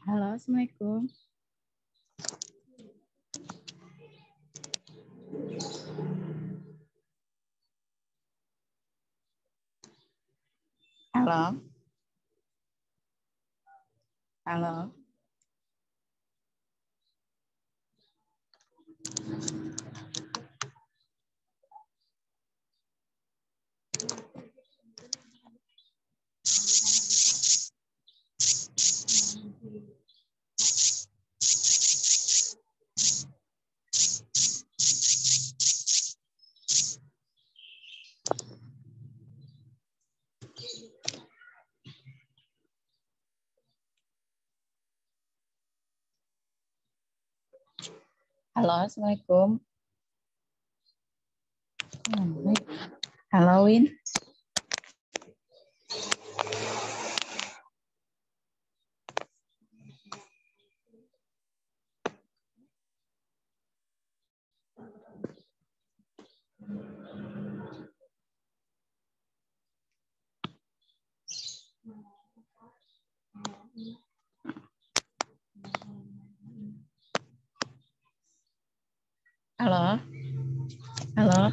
Halo, Assalamualaikum. Halo. Halo. Halo, Assalamualaikum. Halo, Win. Halo. Halo.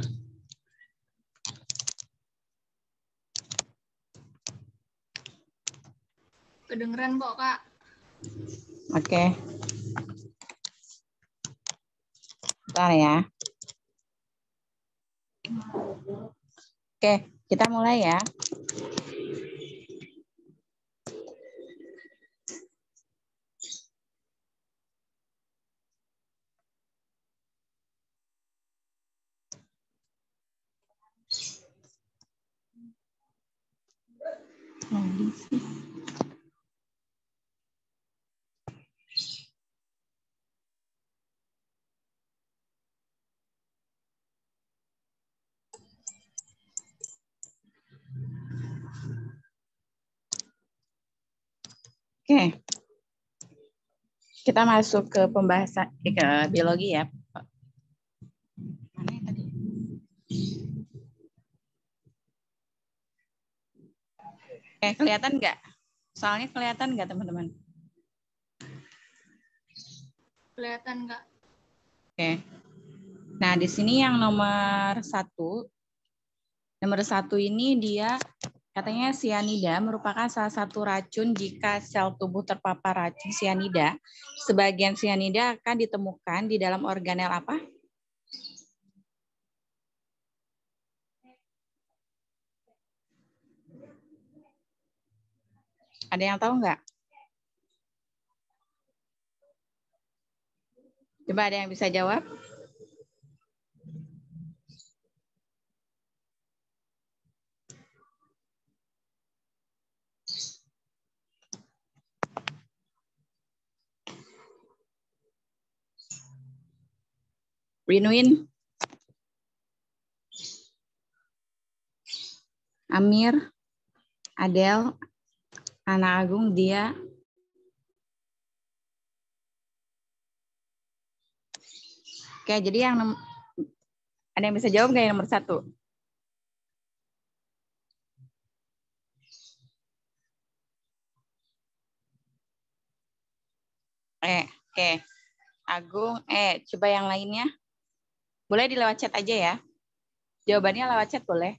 Kedengeran kok, Kak. Oke. Bentar ya. Oke, kita mulai ya. Oke. Kita masuk ke pembahasan ke biologi ya. Mana yang tadi? Kelihatan nggak? Soalnya kelihatan nggak, teman-teman? Kelihatan, Kak. Oke. Nah, di sini yang nomor satu ini dia katanya sianida merupakan salah satu racun jika sel tubuh terpapar racun sianida. Sebagian sianida akan ditemukan di dalam organel apa? Ada yang tahu nggak? Coba ada yang bisa jawab? Rinwin, Amir, Adel, Ana Agung, Dia. Oke, jadi yang ada yang bisa jawab nggak yang nomor satu? Oke. Agung, coba yang lainnya. Boleh di lewat chat aja ya. Jawabannya lewat chat boleh.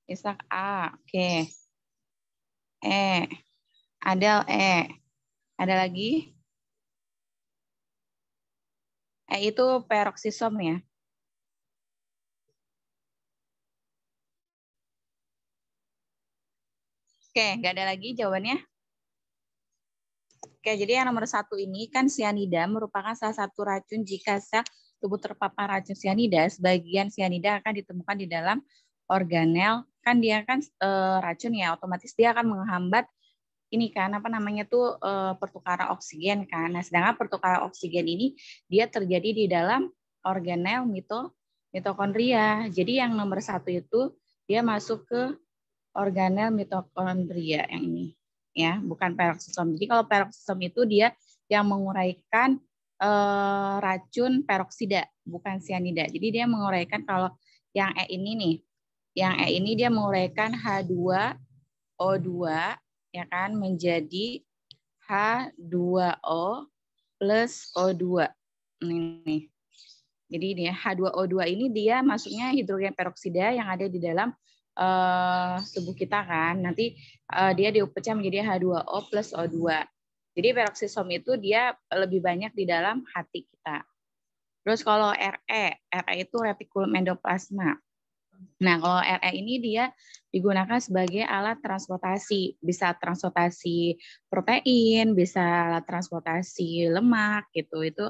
Ishak A, oke. Adel Ada lagi? Itu peroksisom ya. Oke, nggak ada lagi jawabannya? Oke, jadi yang nomor satu ini kan sianida merupakan salah satu racun jika sel tubuh terpapar racun sianida, sebagian sianida akan ditemukan di dalam organel. Kan dia kan racun ya, otomatis dia akan menghambat ini kan apa namanya tuh pertukaran oksigen kan. Nah, sedangkan pertukaran oksigen ini dia terjadi di dalam organel mitokondria. Jadi yang nomor satu itu dia masuk ke organel mitokondria yang ini ya, bukan peroksisom. Jadi kalau peroksisom itu dia yang menguraikan racun peroksida, bukan sianida. Jadi dia menguraikan kalau yang ini nih, yang ini dia menguraikan H2O2 ya kan menjadi H2O plus O2. Ini. Jadi ini H2O2 ini dia masuknya hidrogen peroksida yang ada di dalam tubuh kita kan. Nanti dia dipecah menjadi H2O plus O2. Jadi peroksisom itu dia lebih banyak di dalam hati kita. Terus kalau RE itu retikulum endoplasma. Nah, kalau RE ini dia digunakan sebagai alat transportasi, bisa transportasi protein, bisa alat transportasi lemak gitu. Itu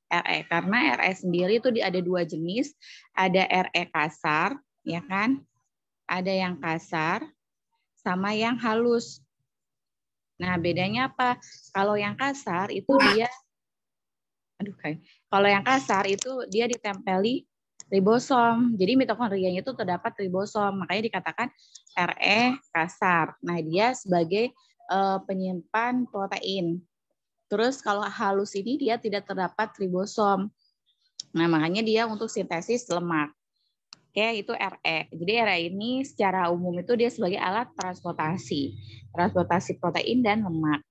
RE. Karena RE sendiri itu ada dua jenis, ada RE kasar, ya kan? Ada yang kasar sama yang halus. Nah, bedanya apa? Kalau yang kasar itu dia kalau yang kasar itu dia ditempeli ribosom. Jadi mitokondrianya itu terdapat ribosom, makanya dikatakan RE kasar. Nah, dia sebagai penyimpan protein. Terus kalau halus ini dia tidak terdapat ribosom. Nah, makanya dia untuk sintesis lemak. Oke, itu RE. Jadi RE ini secara umum itu dia sebagai alat transportasi protein dan lemak.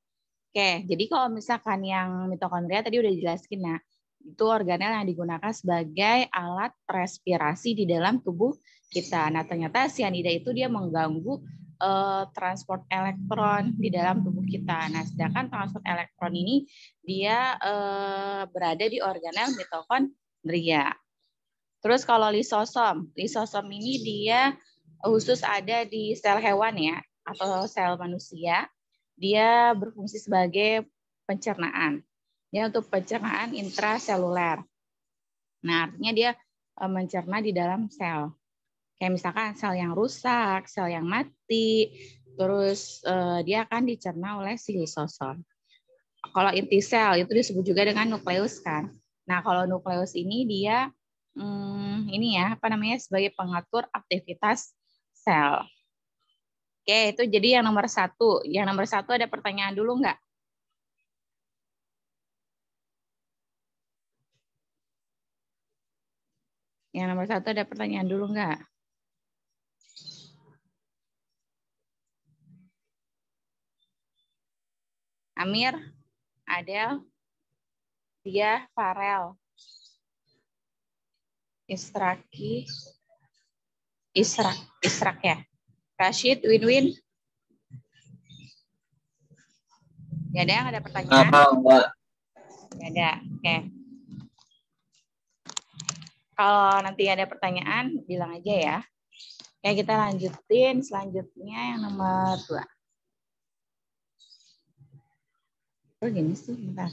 Oke, jadi kalau misalkan yang mitokondria tadi udah dijelasin, nah itu organel yang digunakan sebagai alat respirasi di dalam tubuh kita. Nah, ternyata sianida itu dia mengganggu transport elektron di dalam tubuh kita. Nah, sedangkan transport elektron ini dia berada di organel mitokondria. Terus kalau lisosom ini dia khusus ada di sel hewan ya atau sel manusia. Dia berfungsi sebagai pencernaan. Ya untuk pencernaan intraseluler. Nah, artinya dia mencerna di dalam sel. Kayak misalkan sel yang rusak, sel yang mati, terus dia akan dicerna oleh si lisosom. Kalau inti sel itu disebut juga dengan nukleus kan. Nah, kalau nukleus ini dia ini ya, apa namanya, sebagai pengatur aktivitas sel. Oke, itu jadi yang nomor 1. Yang nomor 1 ada pertanyaan dulu nggak? Yang nomor 1 ada pertanyaan dulu nggak? Amir, Adel, Dia, Farel, Israki, Israk ya. Rashid, Winwin. Gak ada yang ada pertanyaan? Gak ada, oke. Kalau nanti ada pertanyaan, bilang aja ya. Oke, kita lanjutin selanjutnya yang nomor 2. Oh gini sih, bentar.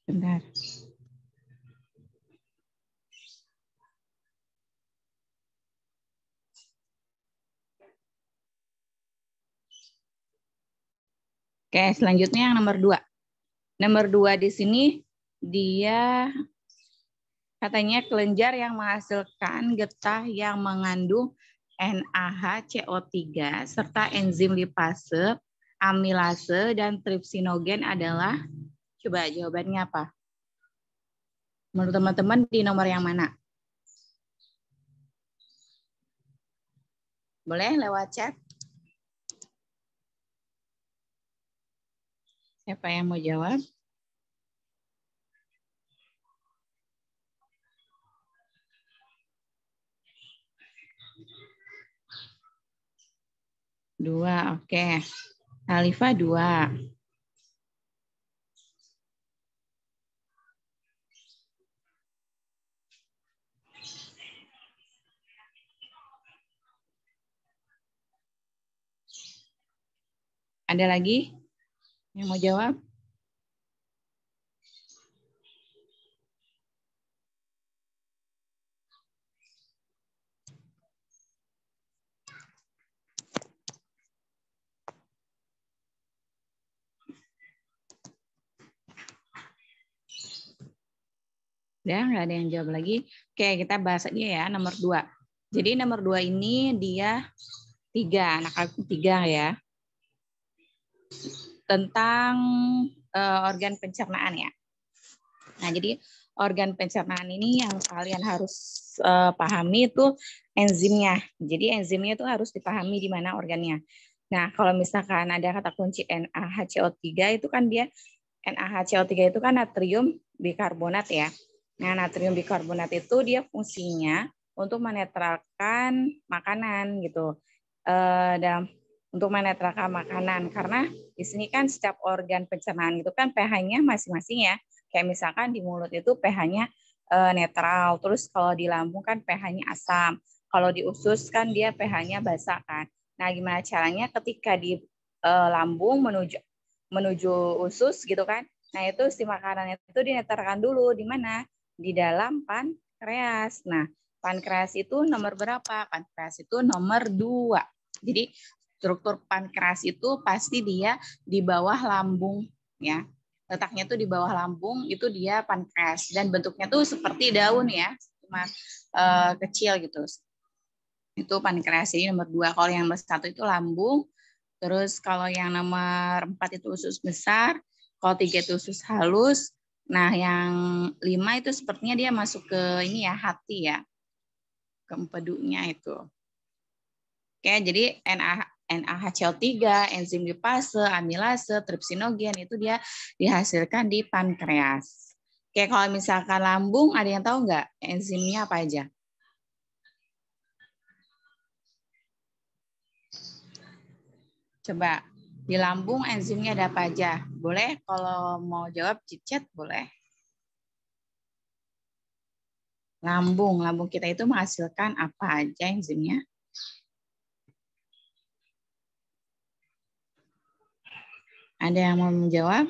Bentar. Oke, selanjutnya yang nomor 2. Nomor 2 di sini dia katanya kelenjar yang menghasilkan getah yang mengandung NaHCO3 serta enzim lipase, amilase, dan tripsinogen adalah, coba jawabannya apa? Menurut teman-teman di nomor yang mana? Boleh lewat chat? Siapa yang mau jawab? Dua, oke. Alifa 2. Ada lagi yang mau jawab? Udah, nggak ada yang jawab lagi. Oke, kita bahas aja ya nomor 2. Jadi nomor 2 ini dia 3, anak aku 3 ya. tentang organ pencernaan ya. Nah, jadi organ pencernaan ini yang kalian harus pahami itu enzimnya. Jadi enzimnya itu harus dipahami di mana organnya. Nah, kalau misalkan ada kata kunci NaHCO3 itu kan dia NaHCO3 itu kan natrium bikarbonat ya. Nah, natrium bikarbonat itu dia fungsinya untuk menetralkan makanan gitu. Dan untuk menetralkan makanan karena di sini kan setiap organ pencernaan itu kan pH-nya masing-masing ya. Kayak misalkan di mulut itu pH-nya netral, terus kalau di lambung kan pH-nya asam. Kalau di usus kan dia pH-nya basa kan. Nah, gimana caranya ketika di lambung menuju usus gitu kan. Nah, itu si makanannya itu dinetralkan dulu di mana? Di dalam pankreas. Nah, pankreas itu nomor berapa? Pankreas itu nomor 2. Jadi struktur pankreas itu pasti dia di bawah lambung ya. Letaknya tuh di bawah lambung, itu dia pankreas dan bentuknya tuh seperti daun ya, cuma kecil gitu. Itu pankreas ini nomor 2. Kalau yang nomor 1 itu lambung. Terus kalau yang nomor 4 itu usus besar, kalau 3 itu usus halus. Nah, yang 5 itu sepertinya dia masuk ke ini ya, hati ya. Ke empedunya itu. Oke, jadi NaHCO3, enzim lipase, amilase, tripsinogen itu dia dihasilkan di pankreas. Oke, kalau misalkan lambung, ada yang tahu nggak enzimnya apa aja? Coba, di lambung enzimnya ada apa aja? Boleh kalau mau jawab chat boleh. Lambung kita itu menghasilkan apa aja enzimnya? Ada yang mau menjawab?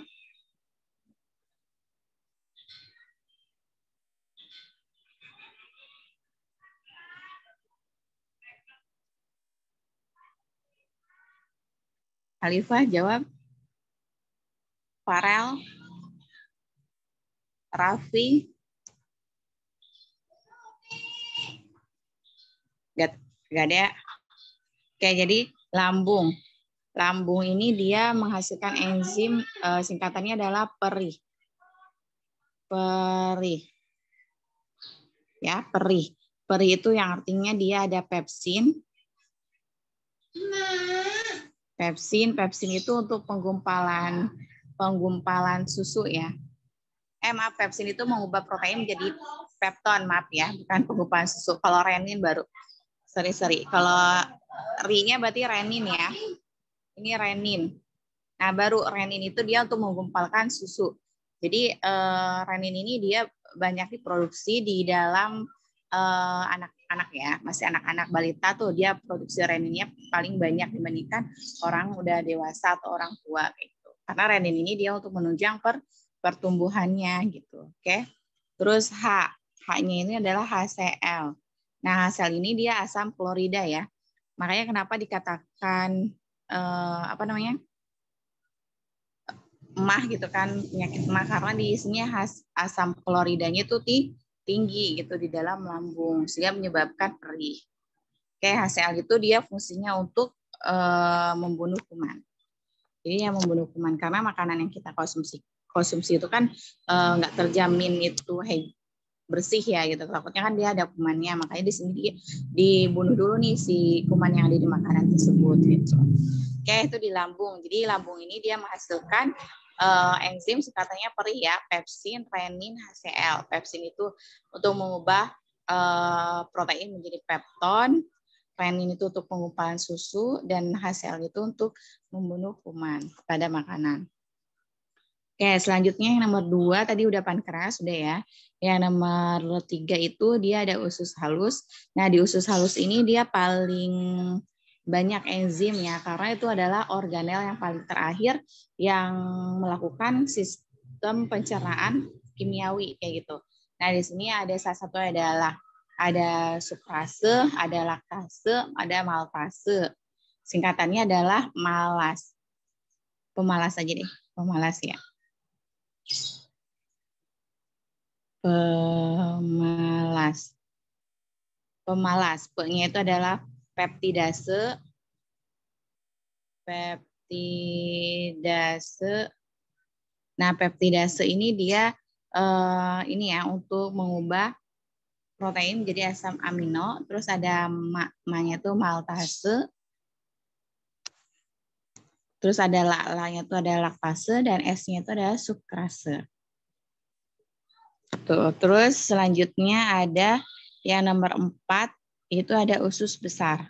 Alifah jawab. Farel, Raffi, gak ada. Oke, jadi lambung. Lambung ini dia menghasilkan enzim, singkatannya adalah perih. Perih. Ya, perih. Perih itu yang artinya dia ada pepsin. Pepsin itu untuk penggumpalan susu ya. Maaf, pepsin itu mengubah protein menjadi pepton, maaf ya, bukan penggumpalan susu. Kalau renin baru. Sorry. Kalau ri-nya berarti renin ya. Ini renin. Nah, baru renin itu dia untuk menggumpalkan susu. Jadi renin ini dia banyak diproduksi di dalam anak-anak ya, masih anak-anak balita tuh dia produksi reninnya paling banyak dibandingkan orang udah dewasa atau orang tua gitu. Karena renin ini dia untuk menunjang pertumbuhannya gitu. Oke. Terus H-nya ini adalah HCl. Nah, HCl ini dia asam klorida ya. Makanya kenapa dikatakan apa namanya? Emah gitu kan, penyakit emah karena di sini asam kloridanya itu tinggi gitu di dalam lambung sehingga menyebabkan perih. Oke, HCl itu dia fungsinya untuk membunuh kuman. Jadi yang membunuh kuman karena makanan yang kita konsumsi itu kan nggak terjamin itu bersih ya gitu. Takutnya kan dia ada kumannya, makanya di sini dibunuh dulu nih si kuman yang ada di makanan tersebut gitu. Oke, itu di lambung. Jadi lambung ini dia menghasilkan enzim singkatannya perih ya, pepsin, renin, HCl. Pepsin itu untuk mengubah protein menjadi pepton, renin itu untuk pengumpalan susu, dan HCl itu untuk membunuh kuman pada makanan. Oke, selanjutnya yang nomor 2 tadi udah pankreas, sudah ya. Yang nomor 3 itu dia ada usus halus. Nah, di usus halus ini dia paling banyak enzim ya, karena itu adalah organel yang paling terakhir yang melakukan sistem pencernaan kimiawi kayak gitu. Nah, di sini ada salah satu adalah ada sukrase, ada laktase, ada maltase. Singkatannya adalah malas. Pemalas aja deh, pemalas ya. Pemalas. Pe-nya itu adalah peptidase, peptidase. Nah, peptidase ini dia ini ya untuk mengubah protein menjadi asam amino. Terus ada ma-nya itu maltase. Terus ada la-nya itu ada laktase dan S-nya itu ada sukrase. Tuh, terus selanjutnya ada yang nomor 4 itu ada usus besar.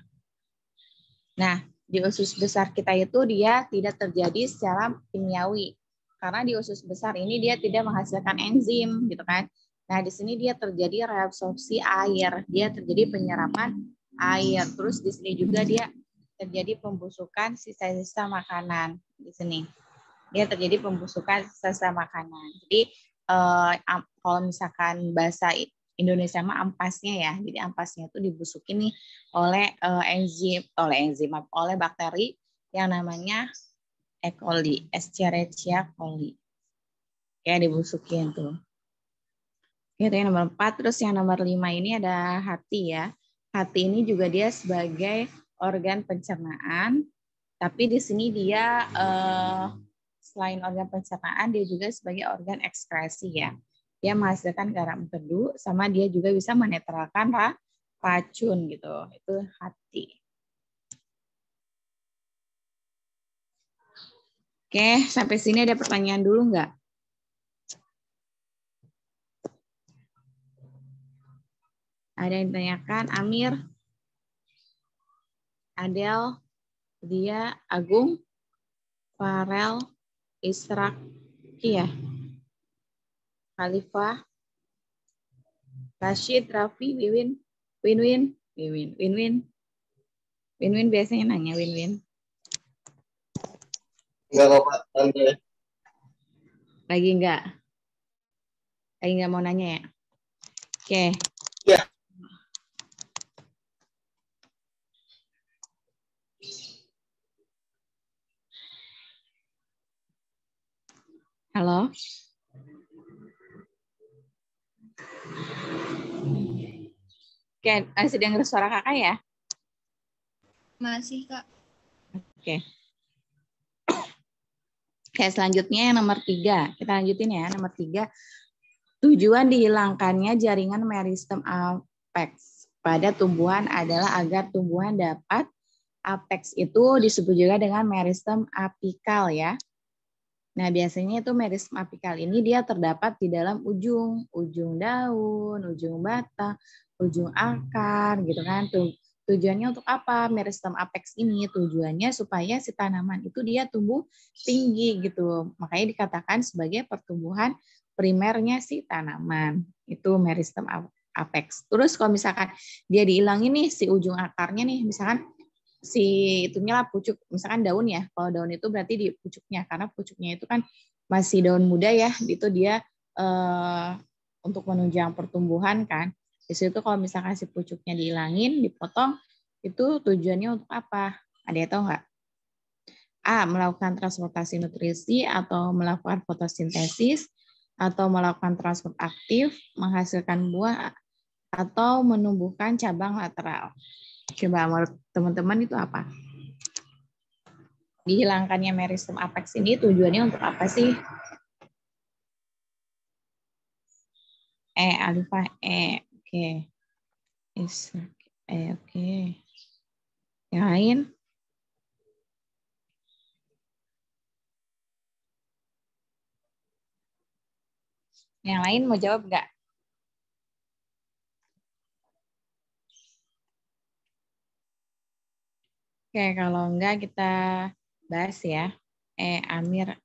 Nah, di usus besar kita itu dia tidak terjadi secara kimiawi. Karena di usus besar ini dia tidak menghasilkan enzim gitu kan. Nah, di sini dia terjadi reabsorpsi air, dia terjadi penyerapan air. Terus di sini juga dia terjadi pembusukan sisa-sisa makanan di sini. Dia terjadi pembusukan sisa-sisa makanan. Jadi kalau misalkan bahasa Indonesia mah ampasnya ya. Jadi ampasnya itu dibusukin nih oleh oleh bakteri yang namanya E. coli, Escherichia coli. Ya, dibusukin tuh. Itu yang nomor 4. Terus yang nomor 5 ini ada hati ya. Hati ini juga dia sebagai organ pencernaan, tapi di sini dia selain organ pencernaan, dia juga sebagai organ ekskresi ya. Dia menghasilkan garam empedu, sama dia juga bisa menetralkan racun gitu. Itu hati. Oke, sampai sini ada pertanyaan dulu nggak? Ada yang ditanyakan? Amir? Adel? Dia? Agung? Farel? Israk? Kia? Khalifah? Rashid? Raffi? Wiwin? Winwin? Winwin biasanya nanya Winwin. Enggak kok Pak, santai. Lagi enggak mau nanya ya? Oke. Ya. Halo? Oke, masih dengar suara kakak ya? Masih, Kak. Oke. Oke, selanjutnya yang nomor 3. Kita lanjutin ya, nomor 3. Tujuan dihilangkannya jaringan meristem apex pada tumbuhan adalah agar tumbuhan dapat, apex itu disebut juga dengan meristem apikal ya. Nah, biasanya itu meristem apikal ini dia terdapat di dalam ujung daun, ujung batang, ujung akar gitu kan. Tujuannya untuk apa? Meristem apex ini tujuannya supaya si tanaman itu dia tumbuh tinggi gitu. Makanya dikatakan sebagai pertumbuhan primernya si tanaman. Itu meristem apex. Terus kalau misalkan dia dihilangin nih si ujung akarnya nih, misalkan si itunya lah pucuk, misalkan daun ya. Kalau daun itu berarti di pucuknya, karena pucuknya itu kan masih daun muda ya, itu dia untuk menunjang pertumbuhan kan. Di situ kalau misalkan si pucuknya dihilangin, dipotong, itu tujuannya untuk apa? Ada yang tahu nggak? A. Melakukan transportasi nutrisi atau melakukan fotosintesis, atau melakukan transport aktif, menghasilkan buah, atau menumbuhkan cabang lateral. Coba menurut teman-teman itu apa? Dihilangkannya meristem apex ini tujuannya untuk apa sih? Alifah, oke. Oke. Yang lain? Yang lain mau jawab nggak? Oke, kalau enggak kita bahas ya. Amir.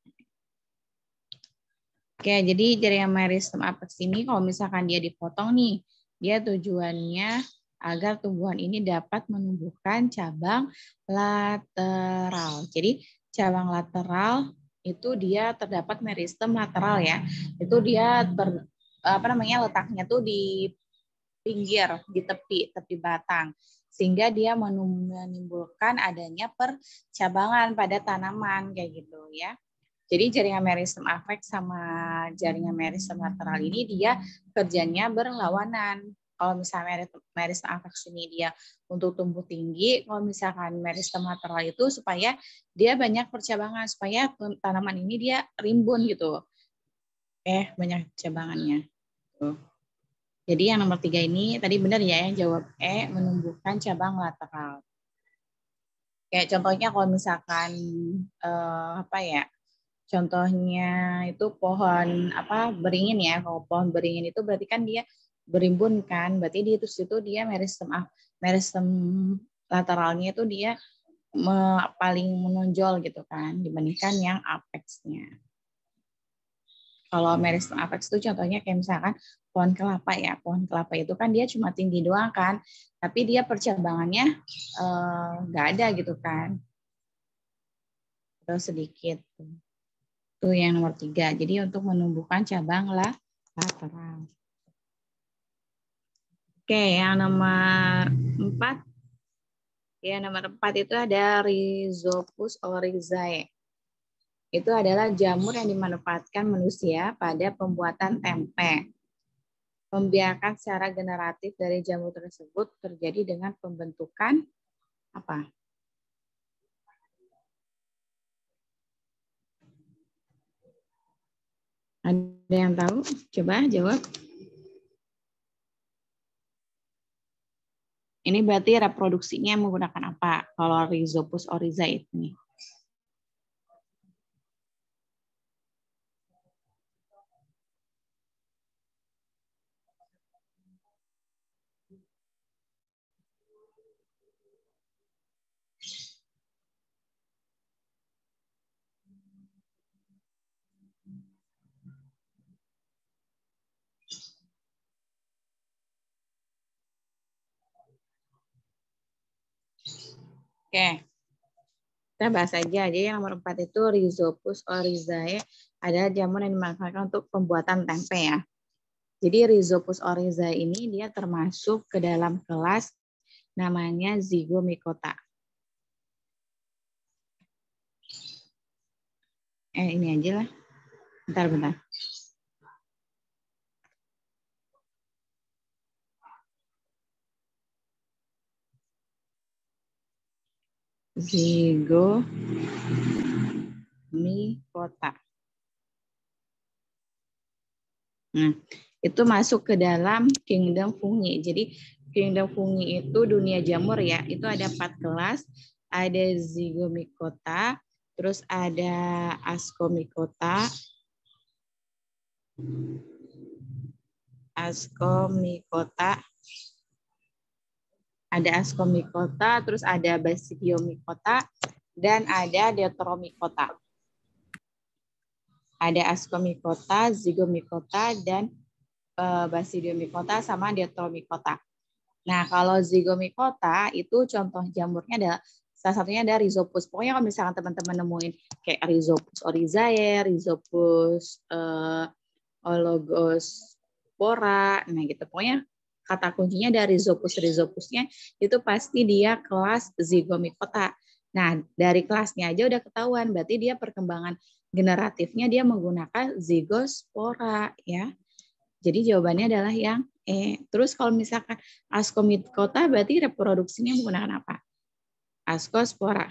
Oke, jadi jaringan meristem apex ini kalau misalkan dia dipotong nih, dia tujuannya agar tumbuhan ini dapat menumbuhkan cabang lateral. Jadi cabang lateral itu dia terdapat meristem lateral ya. Itu dia letaknya tuh di pinggir, di tepi batang. Sehingga dia menimbulkan adanya percabangan pada tanaman kayak gitu ya. Jadi jaringan meristem apex sama jaringan meristem lateral ini dia kerjanya berlawanan. Kalau misalnya meristem avex ini dia untuk tumbuh tinggi, kalau misalkan meristem lateral itu supaya dia banyak percabangan, supaya tanaman ini dia rimbun gitu. Banyak cabangannya. Tuh. Jadi yang nomor 3 ini tadi benar ya, yang jawab E, menumbuhkan cabang lateral. Kayak contohnya kalau misalkan contohnya itu pohon beringin ya. Kalau pohon beringin itu berarti kan dia berimbun kan, berarti di situ dia meristem lateralnya itu dia paling menonjol gitu kan dibandingkan yang apexnya. Kalau meristem apex itu contohnya kayak misalkan pohon kelapa ya. Pohon kelapa itu kan dia cuma tinggi doang kan, tapi dia percabangannya nggak ada gitu kan. Terus sedikit. Itu yang nomor 3. Jadi untuk menumbuhkan cabang lateral. Oke, yang nomor 4. Ya, nomor 4 itu ada Rhizopus oryzae. Itu adalah jamur yang dimanfaatkan manusia pada pembuatan tempe. Membiarkan secara generatif dari jamur tersebut terjadi dengan pembentukan apa? Ada yang tahu? Coba jawab. Ini berarti reproduksinya menggunakan apa? Kalau Rhizopus oryzae ini. Oke, kita bahas aja. Jadi yang nomor 4 itu Rhizopus oryzae adalah jamur yang dimanfaatkan untuk pembuatan tempe ya. Jadi Rhizopus oryzae ini dia termasuk ke dalam kelas namanya Zygomicota. Ini aja lah. Bentar. Zygomicota. Nah, itu masuk ke dalam kingdom fungi. Jadi kingdom fungi itu dunia jamur ya. Itu ada 4 kelas. Ada Zygomicota, terus ada Ascomycota, ada Ascomycota, terus ada Basidiomycota, dan ada Deuteromycota. Ada Ascomycota, Zygomicota, dan Basidiomycota sama Deuteromycota. Nah, kalau Zygomicota itu contoh jamurnya adalah salah satunya ada Rhizopus. Pokoknya kalau misalkan teman-teman nemuin kayak Rhizopus oryzae, Rhizopus Oligospora, nah gitu. Pokoknya kata kuncinya dari Rhizopusnya itu pasti dia kelas Zygomicota. Nah, dari kelasnya aja udah ketahuan, berarti dia perkembangan generatifnya dia menggunakan Zygospora ya. Jadi jawabannya adalah yang E. Terus kalau misalkan Ascomycota berarti reproduksinya menggunakan apa? Ascospora.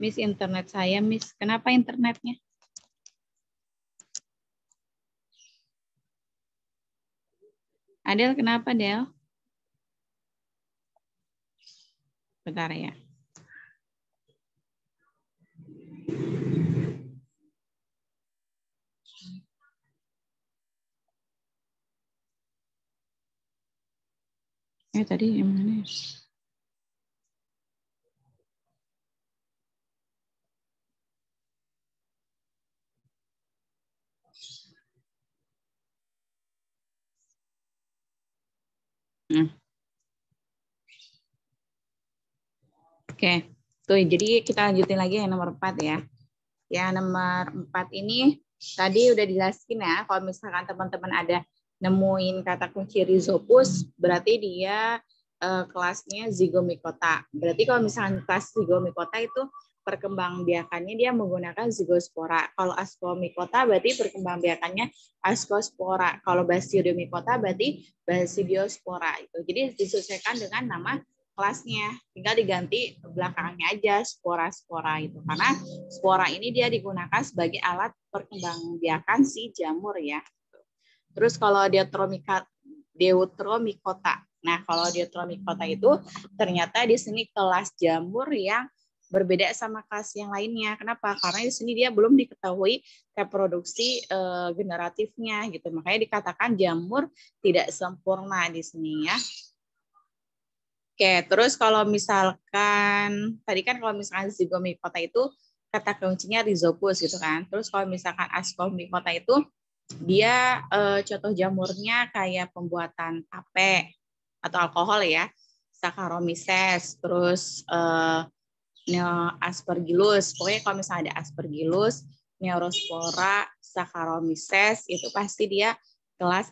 Miss, internet saya, Miss. Kenapa internetnya? Adel, kenapa, Del? Bentar ya. Tadi yang mana? Oke. Tuh, jadi kita lanjutin lagi yang nomor 4 ya. Yang nomor 4 ini tadi udah dijelasin ya. Kalau misalkan teman-teman ada nemuin kata kunci Rhizopus, berarti dia kelasnya Zygomicota. Berarti kalau misalkan kelas Zygomicota itu perkembangbiakannya dia menggunakan zigosspora. Kalau ascomycota berarti perkembangbiakannya ascospora. Kalau basidiomycota berarti basidiospora. Itu. Jadi disesuaikan dengan nama kelasnya. Tinggal diganti belakangnya aja spora-spora itu. Karena spora ini dia digunakan sebagai alat perkembangbiakan si jamur ya. Terus kalau deuteromycota. Nah, kalau deuteromycota itu ternyata di sini kelas jamur yang berbeda sama kelas yang lainnya. Kenapa? Karena di sini dia belum diketahui reproduksi generatifnya gitu. Makanya dikatakan jamur tidak sempurna di sini ya. Oke, terus kalau misalkan tadi kan kalau misalkan zigomycota itu kata kuncinya rhizopus gitu kan. Terus kalau misalkan ascomycota itu dia contoh jamurnya kayak pembuatan tape atau alkohol ya, Saccharomyces, terus Aspergillus. Pokoknya kalau misalnya ada Aspergillus, Neurospora, Saccharomyces itu pasti dia kelas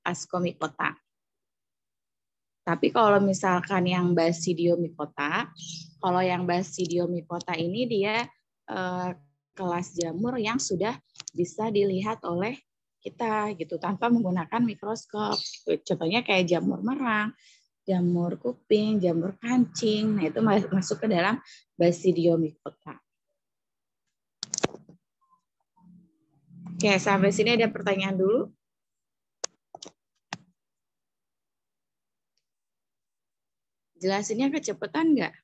Ascomycota. Tapi kalau misalkan yang Basidiomycota, kalau yang Basidiomycota ini dia kelas jamur yang sudah bisa dilihat oleh kita gitu tanpa menggunakan mikroskop. Contohnya kayak jamur merang, jamur kuping, jamur kancing. Nah, itu masuk ke dalam Basidiomycota. Oke, sampai sini ada pertanyaan dulu. Jelasinnya kecepatan nggak?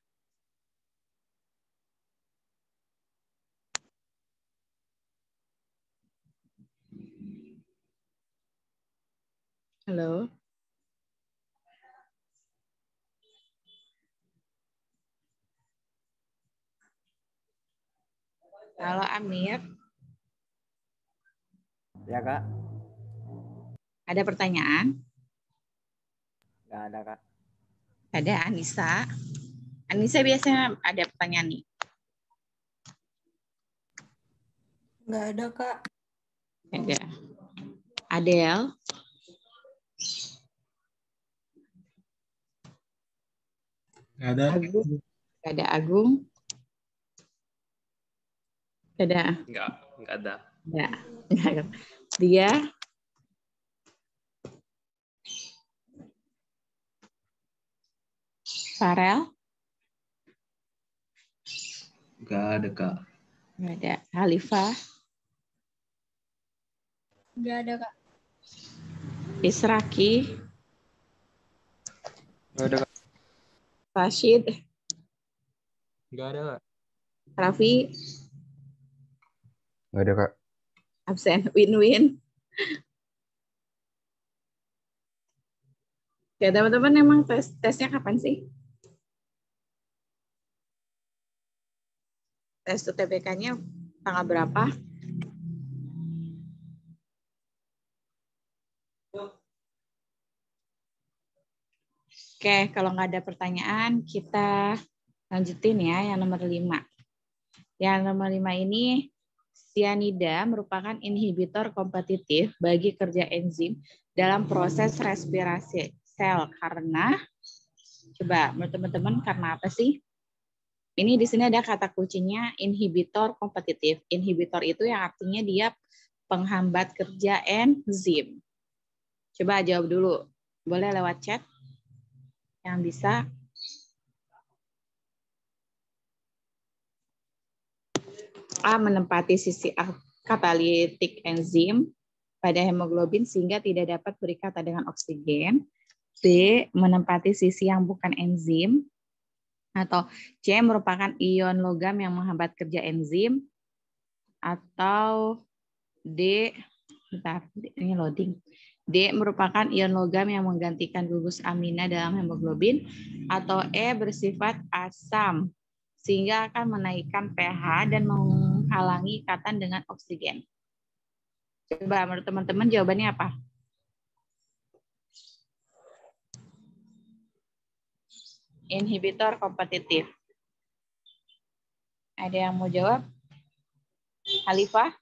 Halo? Halo Amir. Ya, Kak. Ada pertanyaan? Nggak ada, Kak. Ada Anissa. Anissa biasanya ada pertanyaan nih. Nggak ada, Kak. Ada. Adele. Nggak ada. Agung. Ada Agung. Ada. Enggak ada. Enggak. Dia. Farel. Nggak ada, Kak. Enggak ada. Halifah. Nggak ada, Kak. Israki. Nggak ada, Kak. Rashid. Nggak ada, Kak. Raffi. Nggak ada, Kak. Absen. Win-win. Ya teman-teman emang tesnya kapan sih? Tes UTBK-nya tanggal berapa? Oke, kalau nggak ada pertanyaan, kita lanjutin ya yang nomor 5. Yang nomor 5 ini, cyanida merupakan inhibitor kompetitif bagi kerja enzim dalam proses respirasi sel. Karena, coba menurut teman-teman, karena apa sih? Ini di sini ada kata kuncinya inhibitor kompetitif. Inhibitor itu yang artinya dia penghambat kerja enzim. Coba jawab dulu. Boleh lewat chat? Yang bisa. A. Menempati sisi katalitik enzim pada hemoglobin sehingga tidak dapat berikatan dengan oksigen. B. Menempati sisi yang bukan enzim. Atau C. Merupakan ion logam yang menghambat kerja enzim. Atau D. Bentar, ini loading. D. Merupakan ion logam yang menggantikan gugus amina dalam hemoglobin. Atau E. Bersifat asam sehingga akan menaikkan pH dan menghalangi ikatan dengan oksigen. Coba menurut teman-teman jawabannya apa? Inhibitor kompetitif. Ada yang mau jawab? Halifah?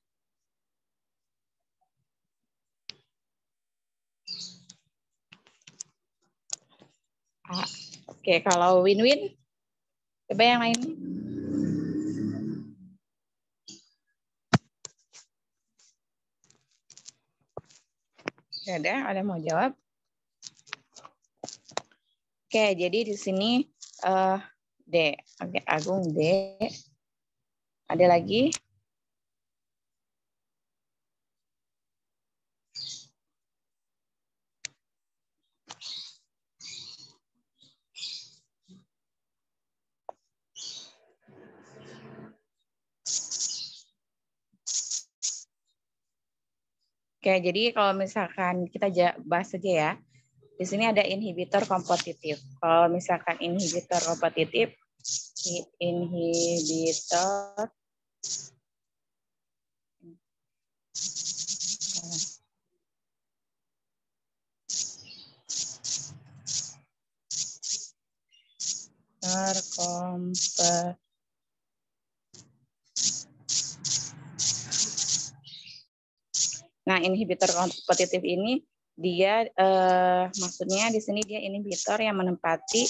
Oke, kalau win-win, coba yang lain. Ada mau jawab? Oke, jadi di sini D. Oke, Agung D. Ada lagi? Oke, jadi kalau misalkan kita bahas saja ya. Di sini ada inhibitor kompetitif. Kalau misalkan inhibitor kompetitif, inhibitor kompetitif. Nah, inhibitor kompetitif ini dia maksudnya di sini dia inhibitor yang menempati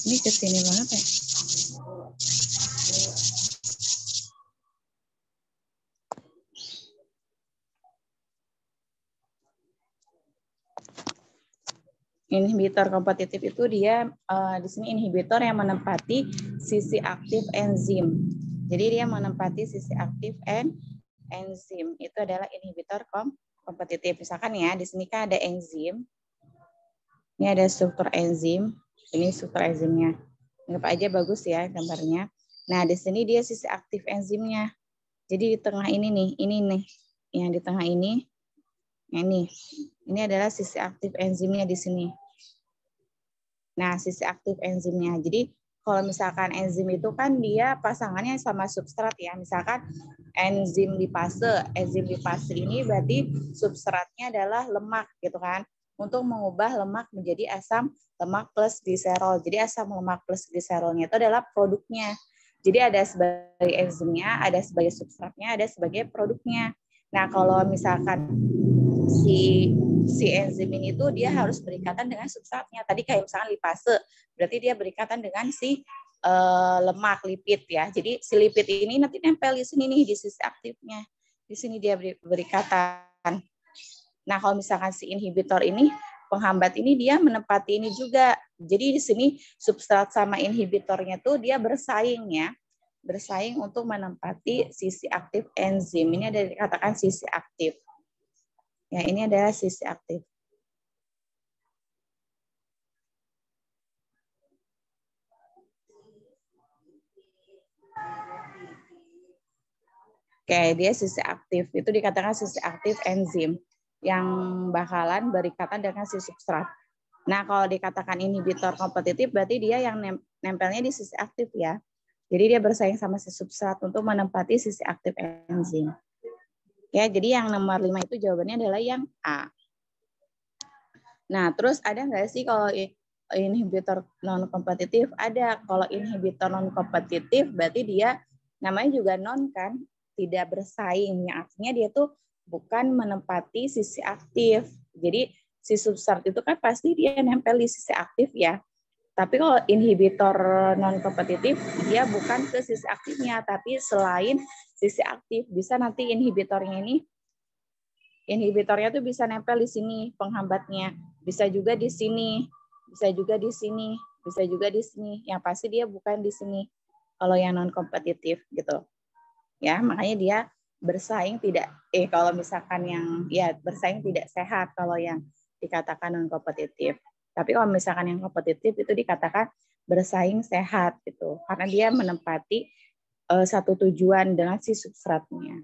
ini kesini banget ya. Inhibitor kompetitif itu dia di sini inhibitor yang menempati sisi aktif enzim. Jadi dia menempati sisi aktif enzim. Itu adalah inhibitor kompetitif. Misalkan ya, di sini kan ada enzim. Ini ada struktur enzim. Ini struktur enzimnya. Anggap aja bagus ya gambarnya. Nah, di sini dia sisi aktif enzimnya. Jadi di tengah ini nih. Yang di tengah ini. Ini adalah sisi aktif enzimnya di sini. Nah, sisi aktif enzimnya. Jadi kalau misalkan enzim itu kan dia pasangannya sama substrat ya. Misalkan enzim lipase. Enzim lipase ini berarti substratnya adalah lemak gitu kan. Untuk mengubah lemak menjadi asam lemak plus gliserol. Jadi asam lemak plus gliserolnya itu adalah produknya. Jadi ada sebagai enzimnya, ada sebagai substratnya, ada sebagai produknya. Nah, kalau misalkan si enzim ini tuh dia harus berikatan dengan substratnya. Tadi kayak misalkan lipase, berarti dia berikatan dengan si lemak, lipid ya. Jadi si lipid ini nanti nempel di sini nih di sisi aktifnya. Di sini dia berikatan. Nah, kalau misalkan si inhibitor ini, penghambat ini dia menempati ini juga. Jadi di sini substrat sama inhibitornya tuh dia bersaing ya. Bersaing untuk menempati sisi aktif enzim. Ini ada dikatakan sisi aktif. Ya, ini adalah sisi aktif. Oke, dia sisi aktif. Itu dikatakan sisi aktif enzim yang bakalan berikatan dengan si substrat. Nah, kalau dikatakan inhibitor kompetitif, berarti dia yang nempelnya di sisi aktif ya. Jadi dia bersaing sama si substrat untuk menempati sisi aktif enzim. Ya, jadi yang nomor 5 itu jawabannya adalah yang A. Nah, terus ada nggak sih kalau inhibitor non-kompetitif? Ada. Kalau inhibitor non-kompetitif berarti dia namanya juga non kan, tidak bersaing. Yang artinya dia tuh bukan menempati sisi aktif. Jadi si substrat itu kan pasti dia nempel di sisi aktif ya. Tapi kalau inhibitor non-kompetitif, dia bukan ke sisi aktifnya, tapi selain sisi aktif. Bisa nanti inhibitornya tuh bisa nempel di sini penghambatnya. Bisa juga di sini, bisa juga di sini, bisa juga di sini. Yang pasti dia bukan di sini kalau yang non-kompetitif gitu. Ya, makanya dia bersaing tidak kalau misalkan yang ya bersaing tidak sehat kalau yang dikatakan non-kompetitif. Tapi kalau misalkan yang kompetitif itu dikatakan bersaing sehat gitu. Karena dia menempati satu tujuan dengan si substratnya.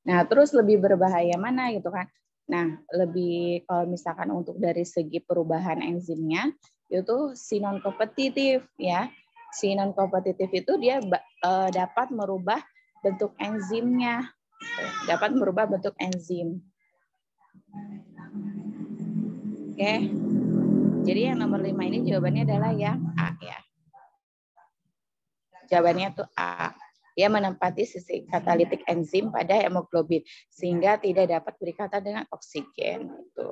Nah, terus lebih berbahaya mana gitu kan? Nah, lebih kalau misalkan untuk dari segi perubahan enzimnya itu si non-kompetitif ya. Si non-kompetitif itu dia dapat merubah bentuk enzimnya. Dapat merubah bentuk enzim. Oke. Jadi yang nomor 5 ini jawabannya adalah yang A ya. Jawabannya tuh A. Dia menempati sisi katalitik enzim pada hemoglobin sehingga tidak dapat berikatan dengan oksigen. Gitu.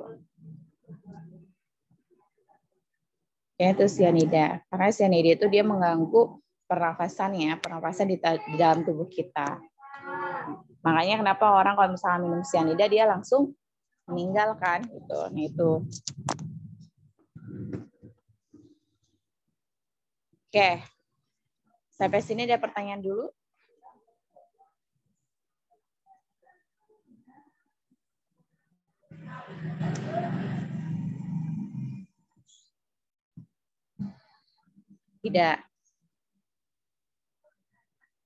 yaitu sianida. Karena sianida itu dia mengganggu pernafasan di dalam tubuh kita. Makanya kenapa orang kalau misalnya minum sianida dia langsung meninggal kan gitu. Nah itu. Oke. Sampai sini ada pertanyaan dulu. Tidak.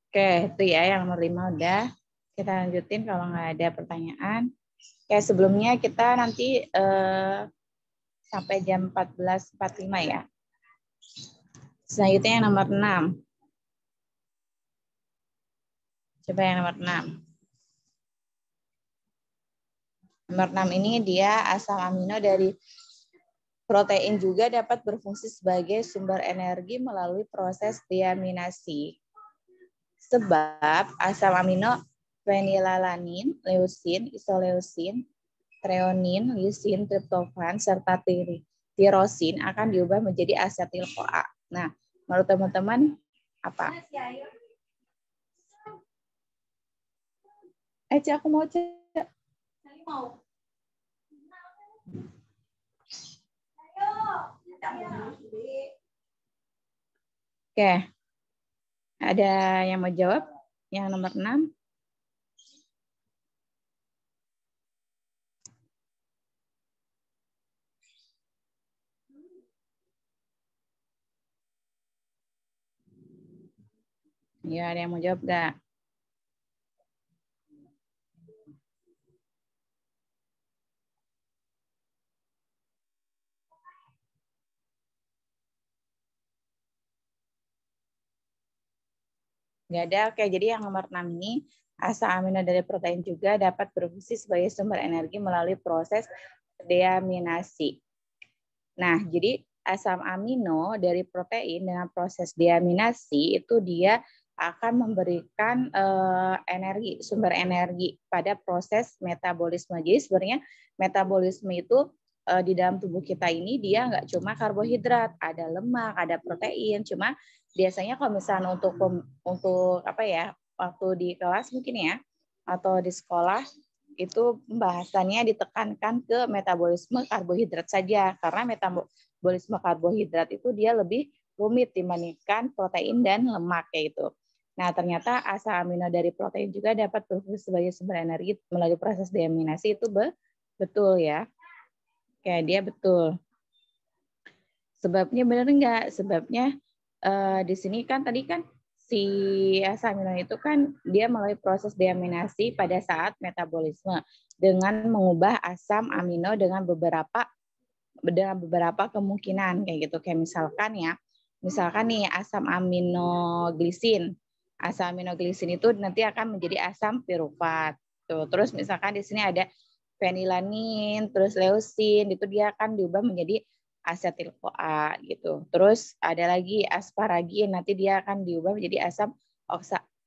Oke, itu ya yang nomor 5 udah. Kita lanjutin kalau nggak ada pertanyaan. Oke, sebelumnya kita nanti sampai jam 14.45 ya. Selanjutnya yang nomor 6. Coba yang nomor 6. Nomor 6 ini dia asam amino dari protein juga dapat berfungsi sebagai sumber energi melalui proses deaminasi. Sebab asam amino fenilalanin, leusin, isoleusin, treonin, lisin, triptofan, serta tirosin akan diubah menjadi asetil-CoA. Nah, menurut teman-teman apa? Aku mau cek. Oke. Ada yang mau jawab? Yang nomor 6. Ya, ada yang mau jawab nggak? Nggak ada. Oke, jadi yang nomor 6 ini, asam amino dari protein juga dapat berfungsi sebagai sumber energi melalui proses deaminasi. Nah, jadi asam amino dari protein dengan proses deaminasi itu dia akan memberikan energi, sumber energi pada proses metabolisme. Jadi sebenarnya metabolisme itu di dalam tubuh kita ini dia nggak cuma karbohidrat, ada lemak, ada protein. Cuma biasanya kalau misalnya untuk apa ya, waktu di kelas mungkin ya atau di sekolah itu pembahasannya ditekankan ke metabolisme karbohidrat saja karena metabolisme karbohidrat itu dia lebih rumit dibandingkan protein dan lemak kayak gitu. Nah, ternyata asam amino dari protein juga dapat berfungsi sebagai sumber energi melalui proses deaminasi itu betul ya. Kayak dia betul. Sebabnya benar enggak? Sebabnya di sini kan tadi kan si asam amino itu kan dia melalui proses deaminasi pada saat metabolisme dengan mengubah asam amino dengan beberapa kemungkinan kayak gitu. Kayak misalkan nih asam aminoglisin. Asam aminoglisin itu nanti akan menjadi asam pirufat. Tuh, terus misalkan di sini ada fenilanin, terus leusin, itu dia akan diubah menjadi asetil-CoA gitu. Terus ada lagi asparagin, nanti dia akan diubah menjadi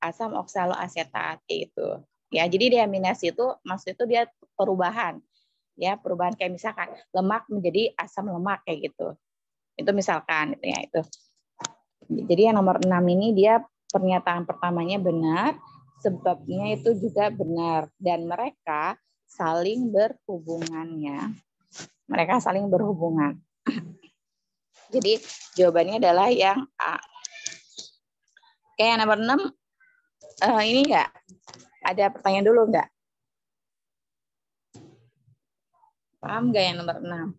asam oksaloasetat gitu. Ya, jadi deaminasi itu maksud itu dia perubahan. Ya, perubahan kayak misalkan lemak menjadi asam lemak kayak gitu. Itu misalkan itu ya itu. Jadi yang nomor 6 ini dia pernyataan pertamanya benar, sebabnya itu juga benar dan mereka saling berhubungannya. Mereka saling berhubungan. Jadi jawabannya adalah yang A. Oke, yang nomor 6 ini enggak? Ada pertanyaan dulu enggak? Paham enggak yang nomor 6?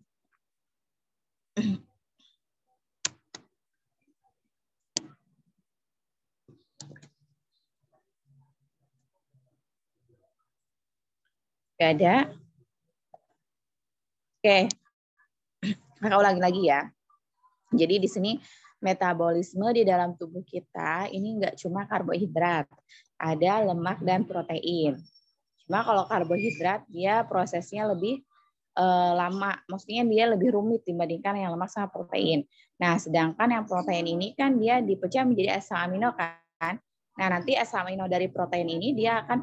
Enggak ada? Oke. Maka ulangi lagi ya. Jadi di sini metabolisme di dalam tubuh kita ini enggak cuma karbohidrat, ada lemak dan protein. Cuma kalau karbohidrat dia prosesnya lebih lama, maksudnya dia lebih rumit dibandingkan yang lemak sama protein. Nah, sedangkan yang protein ini kan dia dipecah menjadi asam amino kan. Nah, nanti asam amino dari protein ini dia akan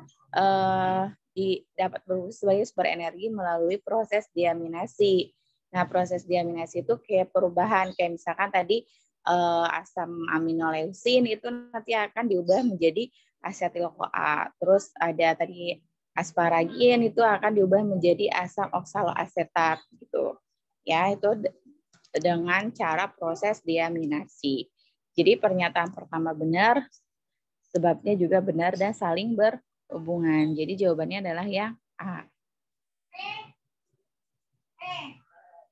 dapat berfungsi sebagai sumber energi melalui proses deaminasi. Nah, proses deaminasi itu kayak perubahan, kayak misalkan tadi asam aminoleusin itu nanti akan diubah menjadi asetil-CoA. Terus ada tadi asparagin itu akan diubah menjadi asam oksaloasetat gitu. Ya, itu dengan cara proses deaminasi. Jadi pernyataan pertama benar, sebabnya juga benar dan saling berhubungan. Jadi jawabannya adalah yang A.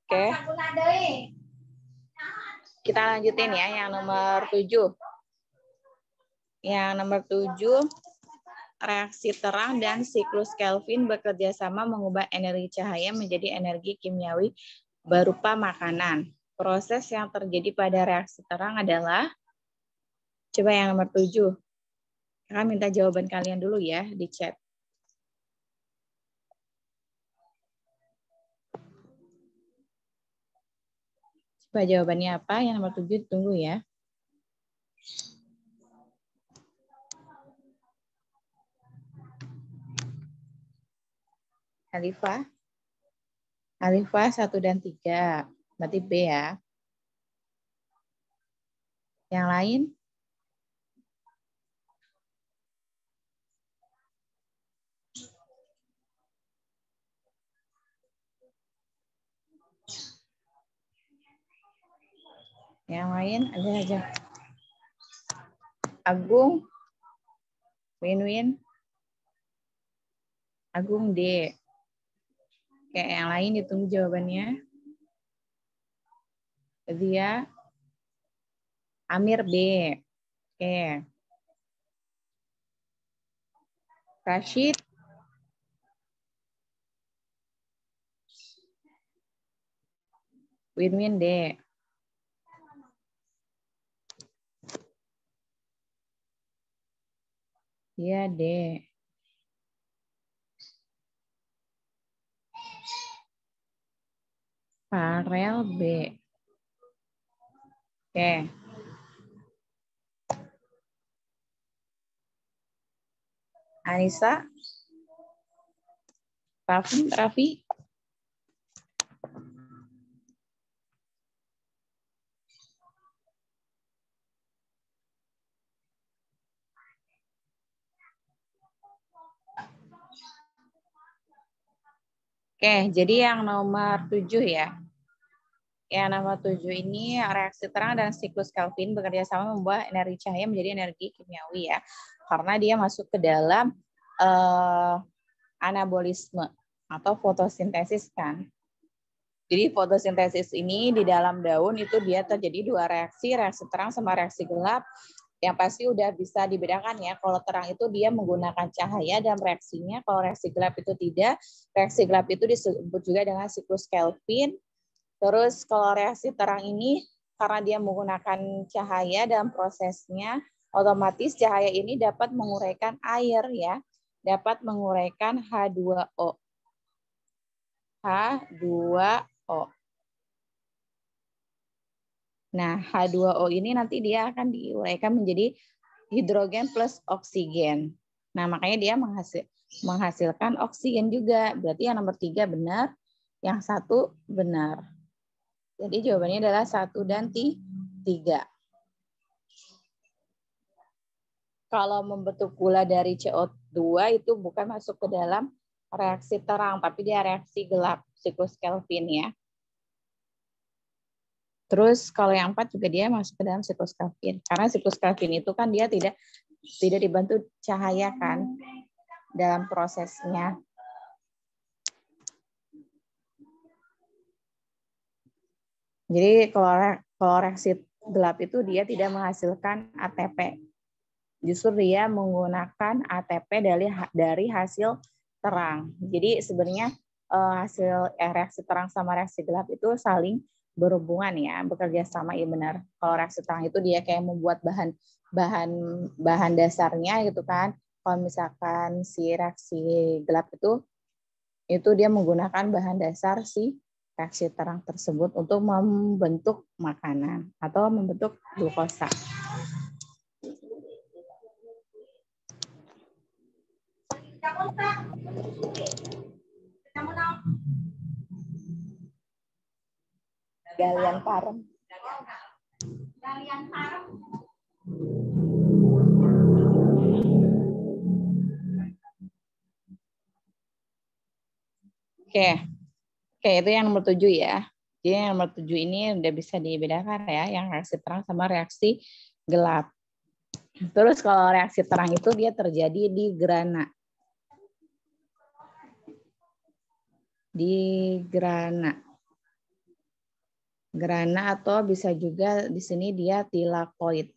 Oke. Kita lanjutin ya yang nomor 7. Yang nomor 7, reaksi terang dan siklus Kelvin bekerja sama mengubah energi cahaya menjadi energi kimiawi berupa makanan. Proses yang terjadi pada reaksi terang adalah, coba yang nomor 7. Kakak minta jawaban kalian dulu ya di chat. Coba jawabannya apa? Yang nomor 7 tunggu ya. Alifah. Alifah 1 dan 3. Berarti B ya. Yang lain? Yang lain ada aja. Agung, Win-Win, Agung D. Oke, yang lain ditunggu jawabannya. Dia, Amir B. Oke. Rashid, Win-Win D. Iya D. Farel B. Oke. Anissa, Raffi. Oke, jadi yang nomor 7 ya. Yang nomor 7 ini reaksi terang dan siklus Kelvin bekerja sama membuat energi cahaya menjadi energi kimiawi ya. Karena dia masuk ke dalam anabolisme atau fotosintesis kan. Jadi fotosintesis ini di dalam daun itu dia terjadi 2 reaksi terang sama reaksi gelap. Yang pasti udah bisa dibedakan ya. Kalau terang itu dia menggunakan cahaya dalam reaksinya. Kalau reaksi gelap itu tidak. Reaksi gelap itu disebut juga dengan siklus Kelvin. Terus kalau reaksi terang ini karena dia menggunakan cahaya dalam prosesnya, otomatis cahaya ini dapat menguraikan air ya. Dapat menguraikan H2O. H2O. Nah, H2O ini nanti dia akan diuraikan menjadi hidrogen plus oksigen. Nah, makanya dia menghasilkan oksigen juga. Berarti yang nomor 3 benar, yang 1 benar. Jadi jawabannya adalah 1 dan 3. Kalau membentuk gula dari CO2 itu bukan masuk ke dalam reaksi terang, tapi dia reaksi gelap, siklus Kelvin ya. Terus kalau yang 4 juga dia masuk ke dalam siklus Kelvin. Karena siklus Kelvin itu kan dia tidak dibantu cahaya kan dalam prosesnya. Jadi kalau reaksi gelap itu dia tidak menghasilkan ATP. Justru dia menggunakan ATP dari hasil terang. Jadi sebenarnya hasil reaksi terang sama reaksi gelap itu saling berhubungan ya, bekerja sama, ya benar. Kalau reaksi terang itu dia kayak membuat bahan dasarnya gitu kan. Kalau misalkan si reaksi gelap itu dia menggunakan bahan dasar si reaksi terang tersebut untuk membentuk makanan atau membentuk glukosa. Galian parem. Oke. Oke, itu yang nomor 7 ya. Jadi yang nomor 7 ini udah bisa dibedakan ya, yang reaksi terang sama reaksi gelap. Terus kalau reaksi terang itu dia terjadi di grana. Di grana. Grana atau bisa juga di sini dia tilakoid.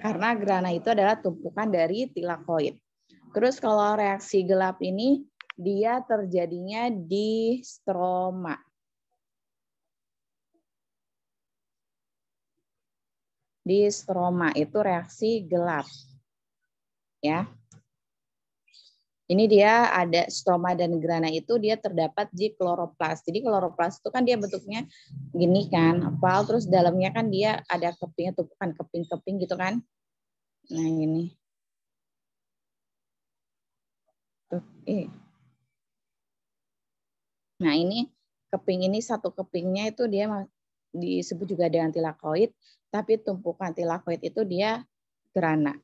Karena grana itu adalah tumpukan dari tilakoid. Terus kalau reaksi gelap ini dia terjadinya di stroma. Di stroma itu reaksi gelap. Ya. Ini dia ada stroma dan grana itu dia terdapat di kloroplas. Jadi kloroplas itu kan dia bentuknya gini kan, oval, terus dalamnya kan dia ada kepingnya, tumpukan keping-keping gitu kan. Nah ini. Nah ini keping ini satu kepingnya itu dia disebut juga dengan tilakoid, tapi tumpukan tilakoid itu dia grana.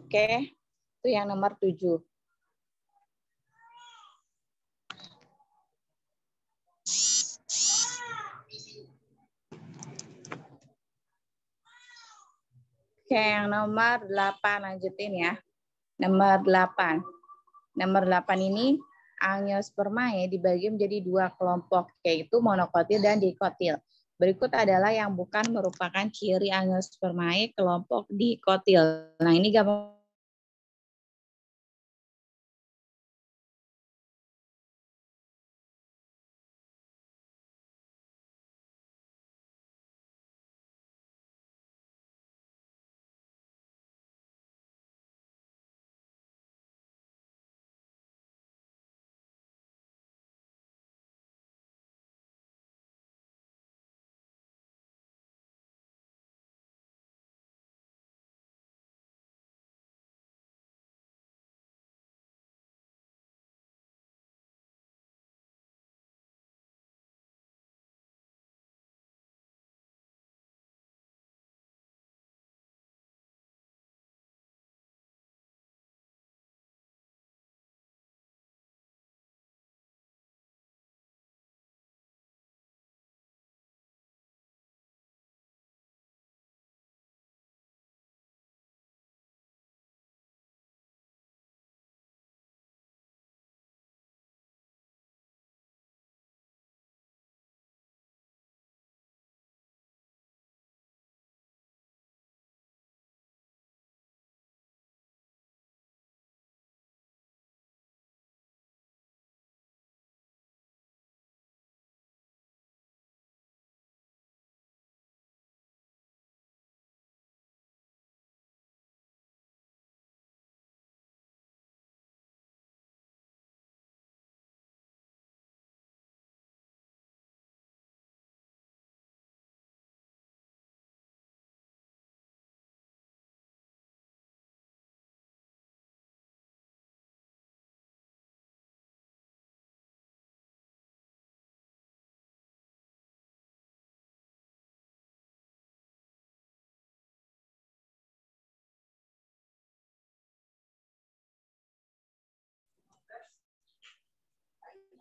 Oke, itu yang nomor 7. Oke, yang nomor 8 lanjutin ya. Nomor 8. Nomor 8 ini angiospermae dibagi menjadi 2 kelompok, yaitu monokotil dan dikotil. Berikut adalah yang bukan merupakan ciri angiospermae kelompok dikotil. Nah, ini gambar.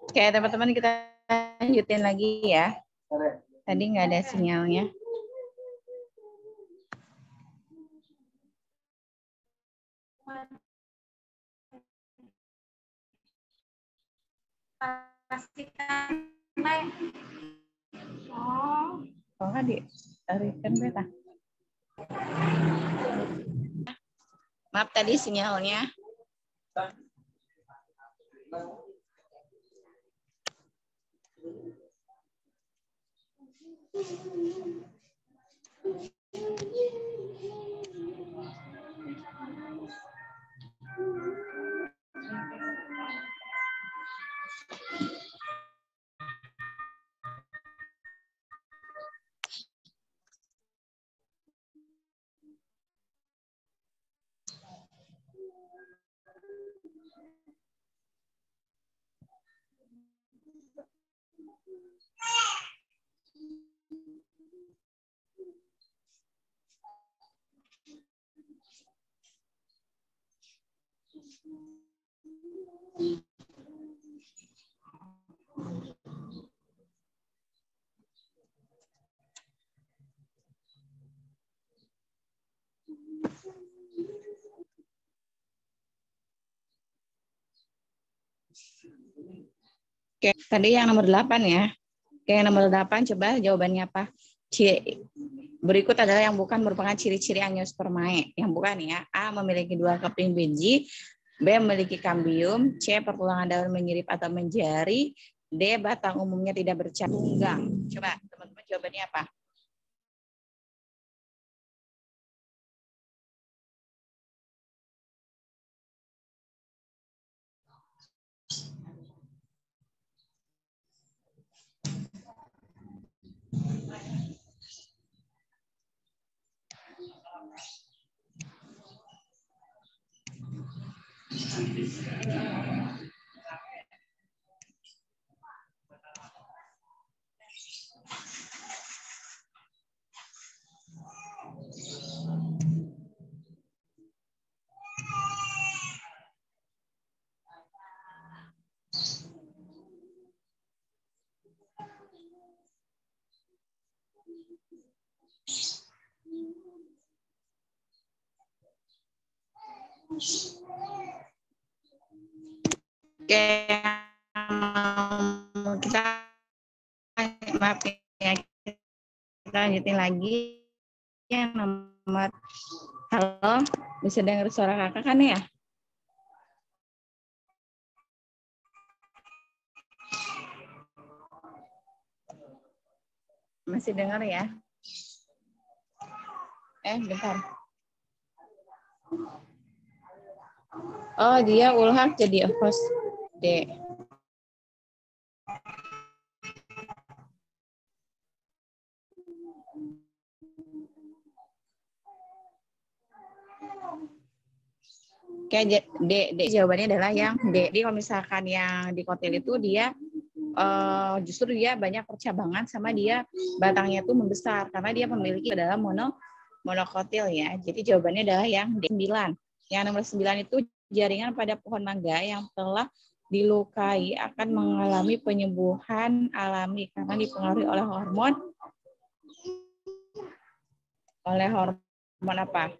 Oke, teman-teman kita lanjutin lagi ya. Tadi nggak ada sinyalnya. Oh, nggak ditarikan beta. Maaf tadi sinyalnya. Oke, tadi yang nomor 8 ya. Oke, yang nomor 8 coba jawabannya apa? Berikut adalah yang bukan merupakan ciri-ciri angiospermae. Yang bukan ya. A, memiliki 2 keping biji. B, memiliki kambium. C, pertulangan daun menyirip atau menjari. D, batang umumnya tidak bercabang. Coba teman-teman jawabannya apa? Oke, kita maaf ya, kita lanjutin lagi yang nomor. Halo, bisa dengar suara kakak kan ya? Masih dengar ya? Bentar. Oh, dia ulhak jadi host. D. Oke, D jawabannya adalah yang D. Jadi kalau misalkan yang di kotil itu dia justru dia banyak percabangan sama dia batangnya itu membesar karena dia memiliki adalah monokotil ya. Jadi jawabannya adalah yang D9. Yang nomor 9 itu jaringan pada pohon mangga yang telah dilukai akan mengalami penyembuhan alami karena dipengaruhi oleh hormon apa?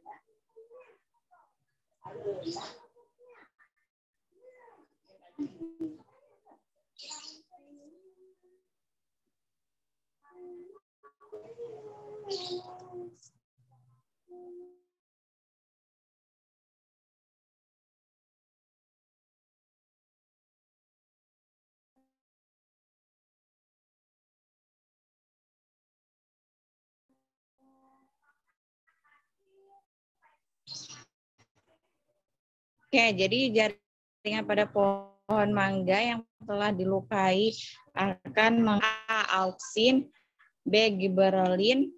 Oke, jadi jaringan pada pohon mangga yang telah dilukai akan auksin, B, giberelin,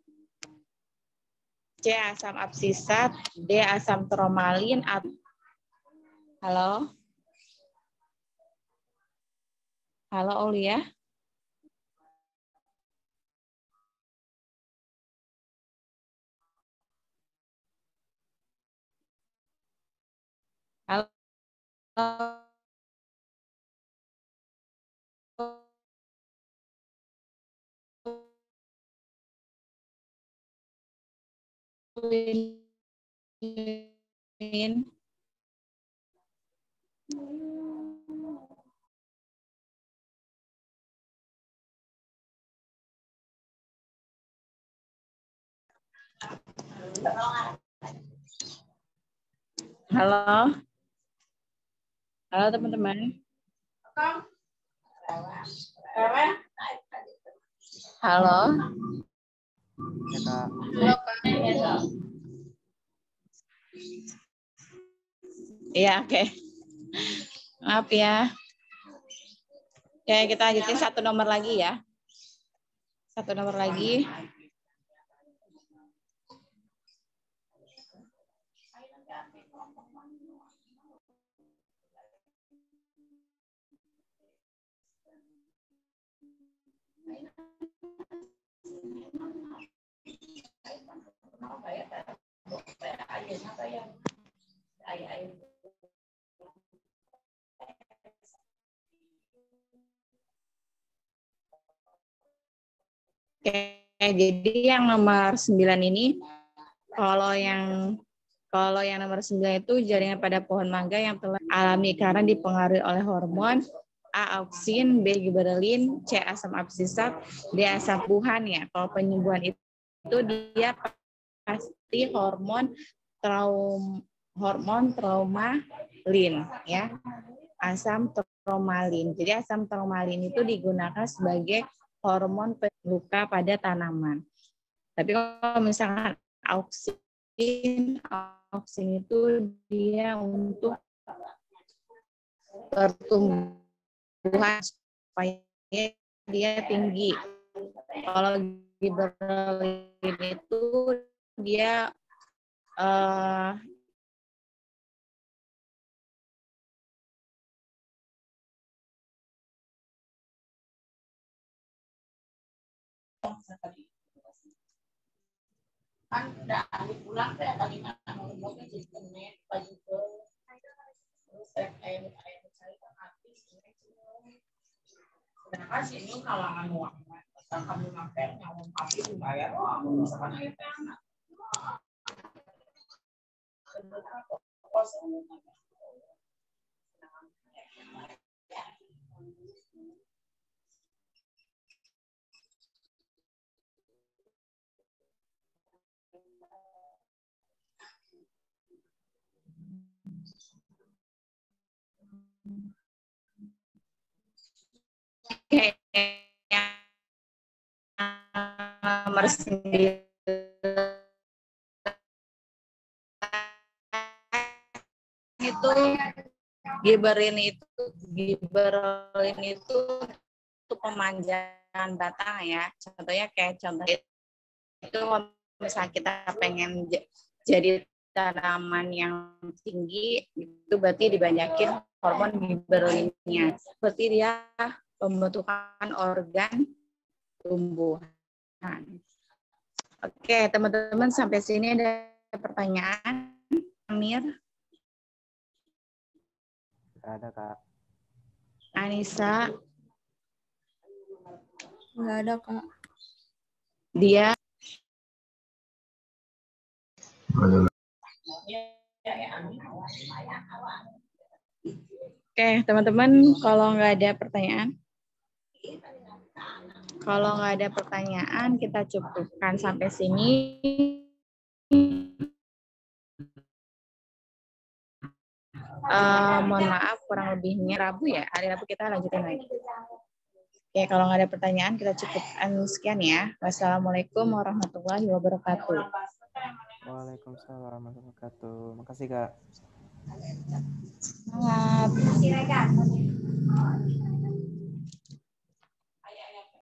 C, asam absisat, D, asam tromalin. Halo? Halo, Aulia? Halo? Halo? Halo teman-teman. Halo? Ya, Kak. Iya, oke. Maaf ya. Oke, kita lanjutin satu nomor lagi ya. Satu nomor lagi. Oke, jadi yang nomor 9 ini, kalau yang nomor 9 itu jaringan pada pohon mangga yang telah alami karena dipengaruhi oleh hormon A. Auksin, B. Giberelin, C. Asam absisat, D. Asam buhan ya. Kalau penyembuhan itu dia pasti hormon traumalin ya. Asam traumalin. Jadi asam traumalin itu digunakan sebagai hormon luka pada tanaman. Tapi kalau misalkan auksin itu dia untuk pertumbuhan supaya dia tinggi. Kalau giberelin itu dia kan udah ambil pulang kayak tadi ngomongnya jadi kemet baju ke terus air saya kan habis sedangkan sini kalangan uang kamu makan nyawang pasti dibayar misalkan air panas nomor 9 itu giberelin itu untuk pemanjangan batang ya. Contohnya kayak itu misalnya kita pengen jadi tanaman yang tinggi itu berarti dibanyakin hormon giberelinnya. Seperti dia pembentukan organ tumbuhan. Oke, teman-teman sampai sini ada pertanyaan, Amir? Ada, Kak. Anissa? Nggak ada, Kak. Dia? Oke, teman-teman, kalau nggak ada pertanyaan, kita cukupkan sampai sini. Mohon maaf, kurang lebihnya Rabu ya. Hari Rabu kita lanjutin lagi. Oke, kalau nggak ada pertanyaan, kita cukupkan sekian ya. Wassalamualaikum warahmatullahi wabarakatuh. Waalaikumsalam warahmatullahi wabarakatuh. Makasih, Kak. Semangat.